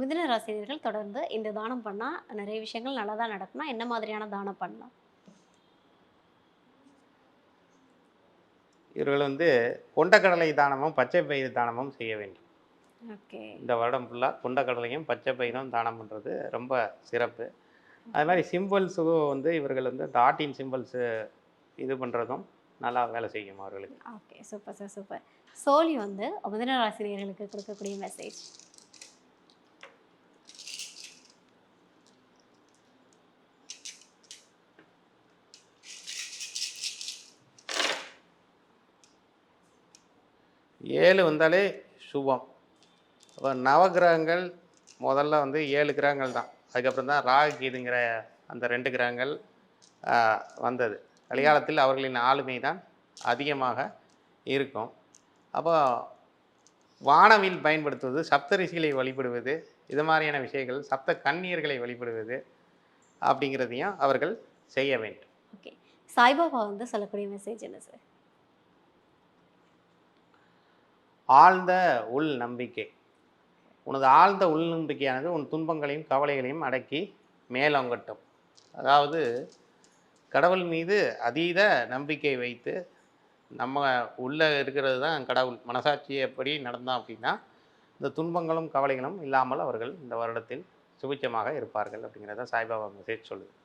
மிதுன ராசினியர்கள் தொடர்ந்து இந்த தானம் பண்ணா நிறைய விஷயங்கள் நல்லதா நடக்கும்னா, என்ன மாதிரியான தானம் பண்ணலாம்? இவர்கள் கொண்டக்கடலை தானமும், பச்சை பயிறு தானமும் செய்ய வேண்டும். ஓகே. இந்த வருடம் ஃபுல்லா கொண்டக்கடலையும், பச்சை பயிரும் தானம் பண்றது ரொம்ப சிறப்பு. அதுமாரி சிம்பிள்ஸும் இவர்கள் இந்த ஆட்டின் சிம்பிள்ஸு இது பண்றதும் நல்லா வேலை செய்யும் அவர்களுக்கு. ஓகே. Super sir, super. சோலி மிதுன ராசினியர்களுக்கு குடுக்கக்கூடிய மெசேஜ். 7 வந்தாலே சுபம். அப்ப நவகிரகங்கள் முதல்ல 7 கிரகங்கள் தான். அதுக்கப்புறம் தான் ராகு, கேதுங்கிற அந்த 2 கிரகங்கள் அ வந்தது. ம். கலிகாலத்தில் அவர்களின் ஆளுமை தான் அதிகமாக இருக்கும். அப்போ வானவில் பயன்படுத்துவது, சப்தரிஷிகளை வழிபடுவது, இது மாரியான விஷயங்கள், சப்த கன்னியர்களை வழிபடுவது அப்படிங்கிறதையும் அவர்கள் செய்ய வேண்டும். ஓகே. சாய்பாபா சொல்லக்கூடிய மெசேஜ் என்ன சார்? ஆழ்ந்த உள் நம்பிக்கை. உனது ஆழ்ந்த உள் நம்பிக்கையானது உன் துன்பங்களையும், கவலைகளையும் அடக்கி மேலோங்கட்டும். அதாவது கடவுள் மீது அதீத நம்பிக்கை வைத்து, நம்ம உள்ள இருக்கிறது தான் கடவுள். மனசாட்சியப்படி நடந்தோம் அப்படின்னா, இந்த துன்பங்களும், கவலைகளும் இல்லாமல் அவர்கள் இந்த வருடத்தில் சுபிட்சமாக இருப்பார்கள் அப்படிங்கிறத சாய்பாபா மெசேஜ் சொல்லுது.